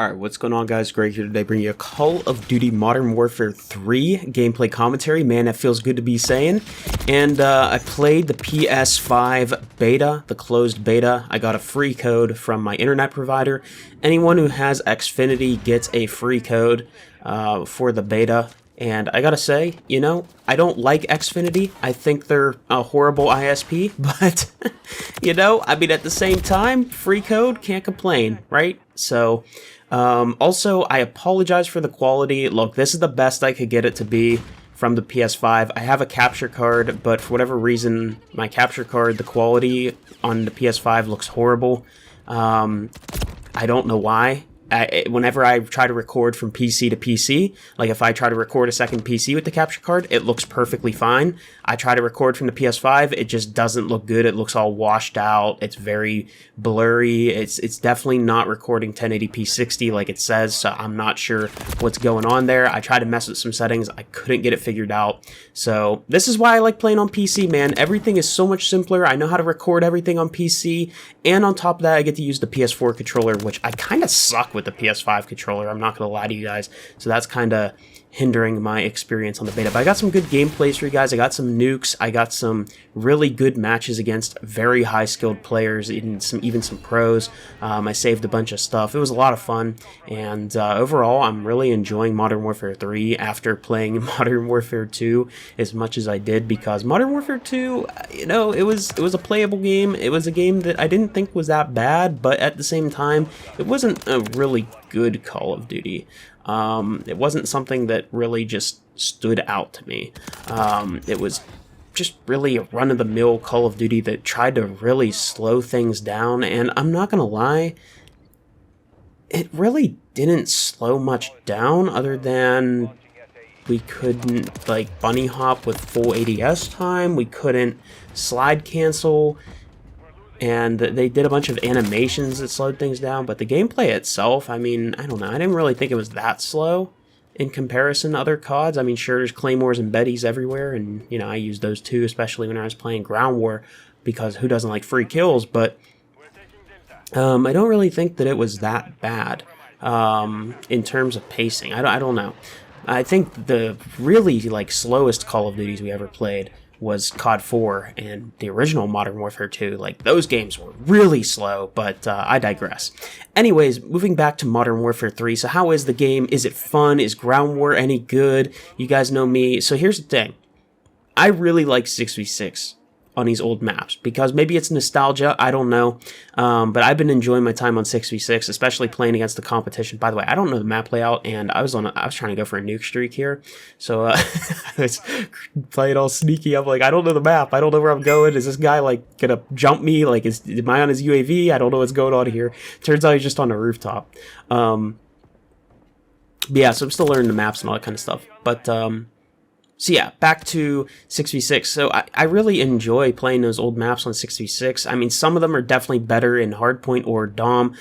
Alright, what's going on, guys? Greg here today, bringing you a Call of Duty Modern Warfare 3 gameplay commentary. Man, that feels good to be saying. And I played the PS5 beta, the closed beta. I got a free code from my internet provider. Anyone who has Xfinity gets a free code for the beta. And I gotta say, you know, I don't like Xfinity. I think they're a horrible ISP, but, you know, I mean, at the same time, free code, can't complain, right? So, also, I apologize for the quality. Look, this is the best I could get it to be from the PS5. I have a capture card, but for whatever reason, my capture card, the quality on the PS5 looks horrible. I don't know why. Whenever I try to record from PC to PC, like if I try to record a second PC with the capture card, it looks perfectly fine. I try to record from the PS5, it just doesn't look good. It looks all washed out. It's very blurry. It's definitely not recording 1080p 60 like it says, so I'm not sure what's going on there. I tried to mess with some settings. I couldn't get it figured out. So this is why I like playing on PC, man. Everything is so much simpler. I know how to record everything on PC, and on top of that, I get to use the PS4 controller, which I kind of suck with the PS5 controller, I'm not going to lie to you guys, so that's kind of hindering my experience on the beta. But I got some good gameplays for you guys. I got some nukes, I got some really good matches against very high skilled players, even some pros. I saved a bunch of stuff. It was a lot of fun, and overall I'm really enjoying Modern Warfare 3 after playing Modern Warfare 2 as much as I did, because Modern Warfare 2, you know, it was a playable game. It was a game that I didn't think was that bad, but at the same time it wasn't a really good Call of Duty. It wasn't something that really just stood out to me. It was just really a run-of-the-mill Call of Duty that tried to really slow things down, and I'm not gonna lie, it really didn't slow much down other than we couldn't, like, bunny hop with full ADS time, we couldn't slide cancel, and they did a bunch of animations that slowed things down, but the gameplay itself, I mean, I don't know, I didn't really think it was that slow in comparison to other CODs. I mean, sure, there's claymores and betties everywhere, and, you know, I used those too, especially when I was playing Ground War, because who doesn't like free kills, but I don't really think that it was that bad in terms of pacing. I don't know. I think the really, like, slowest Call of Duties we ever played was COD 4 and the original Modern Warfare 2. Like, those games were really slow, but I digress. Anyways, moving back to Modern Warfare 3. So how is the game? Is it fun? Is Ground War any good? You guys know me. So here's the thing. I really like 6v6 on these old maps, because maybe it's nostalgia, I don't know, but I've been enjoying my time on 6v6, especially playing against the competition. By the way, I don't know the map layout, and I was trying to go for a nuke streak here, so I was playing all sneaky. I'm like, I don't know the map, I don't know where I'm going. Is this guy, like, gonna jump me? Like, am I on his UAV? I don't know what's going on here. Turns out he's just on the rooftop. But yeah, so I'm still learning the maps and all that kind of stuff, but so yeah, back to 6v6. So I really enjoy playing those old maps on 6v6. I mean, some of them are definitely better in Hardpoint or Dom,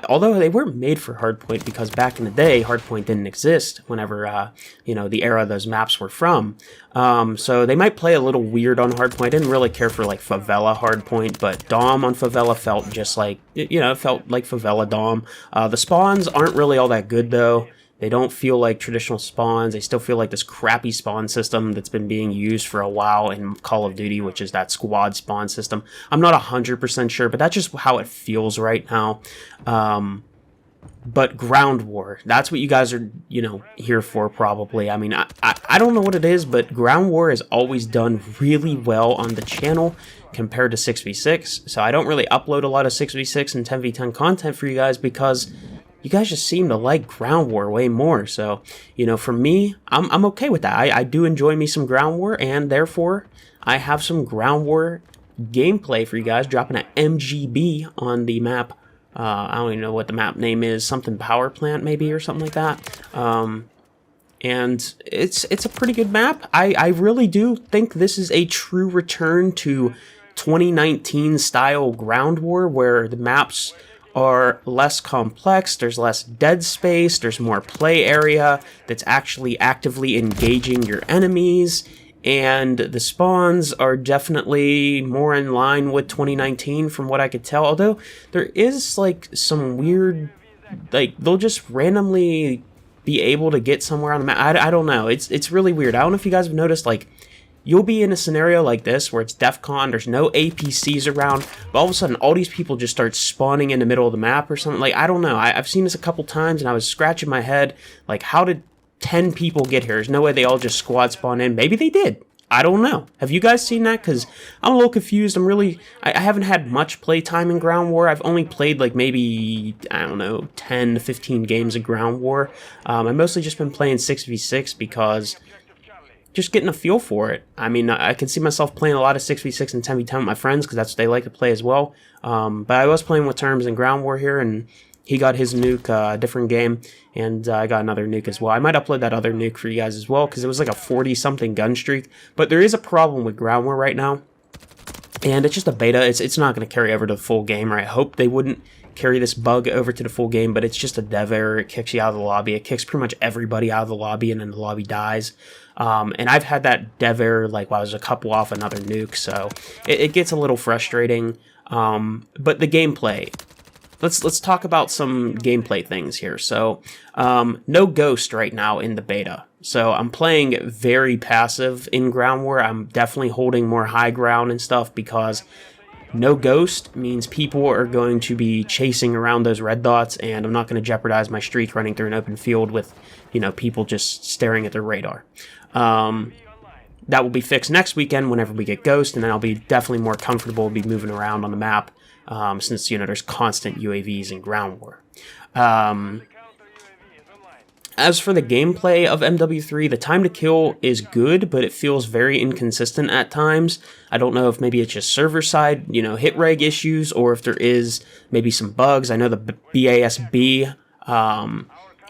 although they weren't made for Hardpoint, because back in the day, Hardpoint didn't exist whenever, you know, the era those maps were from. So they might play a little weird on Hardpoint. I didn't really care for, like, Favela Hardpoint, but Dom on Favela felt just like, you know, it felt like Favela Dom. The spawns aren't really all that good, though. They don't feel like traditional spawns. They still feel like this crappy spawn system that's been being used for a while in Call of Duty, which is that squad spawn system. I'm not 100% sure, but that's just how it feels right now. But Ground War, that's what you guys are, you know, here for probably. I mean, I don't know what it is, but Ground War has always done really well on the channel compared to 6v6. So I don't really upload a lot of 6v6 and 10v10 content for you guys, because you guys just seem to like Ground War way more. So, you know, for me, I'm okay with that. I do enjoy me some Ground War, and therefore I have some Ground War gameplay for you guys, dropping an MGB on the map. I don't even know what the map name is, something power plant maybe, or something like that. And it's a pretty good map. I really do think this is a true return to 2019 style Ground War, where the maps are less complex, there's less dead space, there's more play area that's actually actively engaging your enemies, and the spawns are definitely more in line with 2019 from what I could tell, although there is, like, some weird like, they'll just randomly be able to get somewhere on the map. I don't know. It's really weird. I don't know if you guys have noticed, like, you'll be in a scenario like this where it's DEF CON, there's no APCs around, but all of a sudden all these people just start spawning in the middle of the map or something. Like, I don't know. I've seen this a couple times, and I was scratching my head, like, how did 10 people get here? There's no way they all just squad spawn in. Maybe they did. I don't know. Have you guys seen that? Because I'm a little confused. I haven't had much play time in Ground War. I've only played like maybe, I don't know, 10 to 15 games of Ground War. I've mostly just been playing 6v6 because just getting a feel for it. I mean, I can see myself playing a lot of 6v6 and 10v10 with my friends because that's what they like to play as well. But I was playing with Terms in Ground War here, and he got his nuke, a different game, and I got another nuke as well. I might upload that other nuke for you guys as well, because it was like a 40-something gun streak. But there is a problem with Ground War right now, and it's just a beta. It's not going to carry over to the full game, or I hope they wouldn't carry this bug over to the full game, but it's just a dev error. It kicks you out of the lobby. It kicks pretty much everybody out of the lobby, and then the lobby dies. And I've had that dev error like while I was a couple off another nuke, so it gets a little frustrating. But the gameplay. Let's talk about some gameplay things here. So, no ghost right now in the beta. So I'm playing very passive in Ground War. I'm definitely holding more high ground and stuff because no ghost means people are going to be chasing around those red dots, and I'm not going to jeopardize my streak running through an open field with, you know, people just staring at their radar. That will be fixed next weekend whenever we get ghost, and then I'll be definitely more comfortable be moving around on the map. Since, you know, there's constant UAVs in Ground War. As for the gameplay of MW3, the time to kill is good, but it feels very inconsistent at times. I don't know if maybe it's just server side, you know, hit reg issues, or if there is maybe some bugs. I know the BASB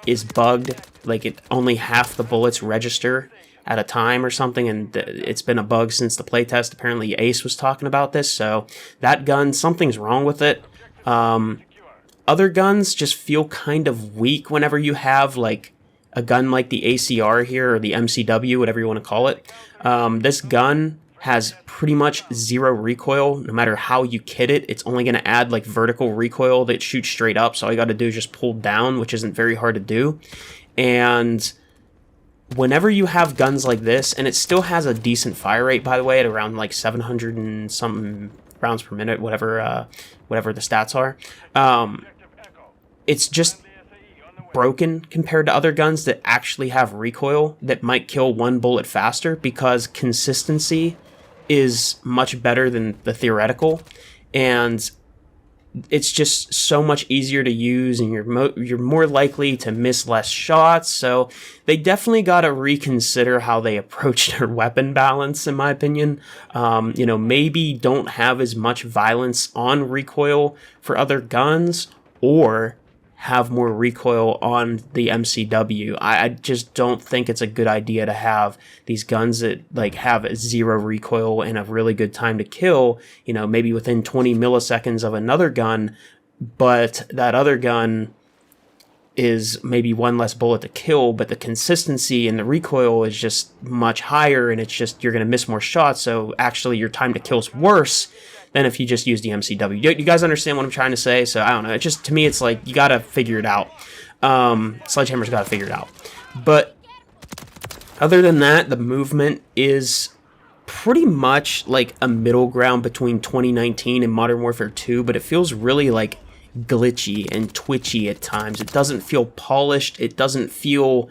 is bugged, like only half the bullets register at a time or something, and it's been a bug since the playtest. Apparently Ace was talking about this, so that gun, something's wrong with it. Other guns just feel kind of weak whenever you have like a gun like the ACR here, or the MCW, whatever you want to call it. This gun has pretty much zero recoil. No matter how you kit it, it's only going to add like vertical recoil that shoots straight up, so all you got to do is just pull down, which isn't very hard to do. And whenever you have guns like this, and it still has a decent fire rate, by the way, at around like 700 and something rounds per minute, whatever the stats are, it's just broken compared to other guns that actually have recoil that might kill one bullet faster, because consistency is much better than the theoretical, and it's just so much easier to use, and you're more likely to miss less shots. So they definitely got to reconsider how they approach their weapon balance, in my opinion. You know, maybe don't have as much violence on recoil for other guns, or have more recoil on the MCW. I just don't think it's a good idea to have these guns that like have zero recoil and a really good time to kill, you know, maybe within 20 milliseconds of another gun, but that other gun is maybe one less bullet to kill, but the consistency and the recoil is just much higher, and it's just, you're going to miss more shots, so actually your time to kill is worse than if you just use the MCW. You guys understand what I'm trying to say? So I don't know. It just, to me, it's like, you got to figure it out. Sledgehammer's got to figure it out. But other than that, the movement is pretty much like a middle ground between 2019 and Modern Warfare 2, but it feels really like glitchy and twitchy at times. It doesn't feel polished. It doesn't feel,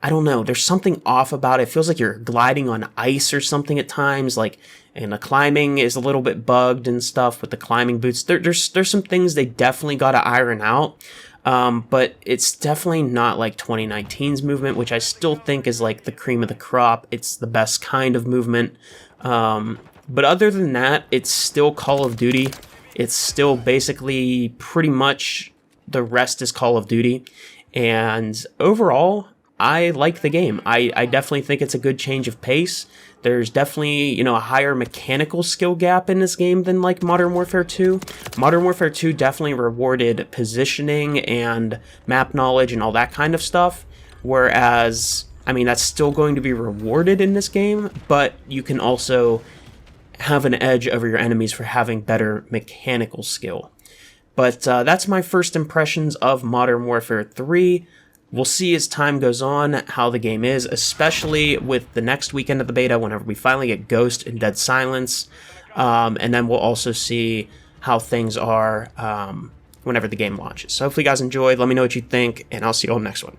I don't know, there's something off about it. It feels like you're gliding on ice or something at times, like, and the climbing is a little bit bugged and stuff with the climbing boots. There's some things they definitely got to iron out, but it's definitely not like 2019's movement, which I still think is like the cream of the crop. It's the best kind of movement. But other than that, it's still Call of Duty. It's still basically pretty much the rest is Call of Duty. And overall, I like the game. I definitely think it's a good change of pace. There's definitely, you know, a higher mechanical skill gap in this game than like Modern Warfare 2. Modern Warfare 2 definitely rewarded positioning and map knowledge and all that kind of stuff. Whereas, I mean, that's still going to be rewarded in this game, but you can also have an edge over your enemies for having better mechanical skill. But that's my first impressions of Modern Warfare 3. We'll see as time goes on how the game is, especially with the next weekend of the beta, whenever we finally get Ghost and Dead Silence. And then we'll also see how things are whenever the game launches. So hopefully you guys enjoyed. Let me know what you think, and I'll see you all next one.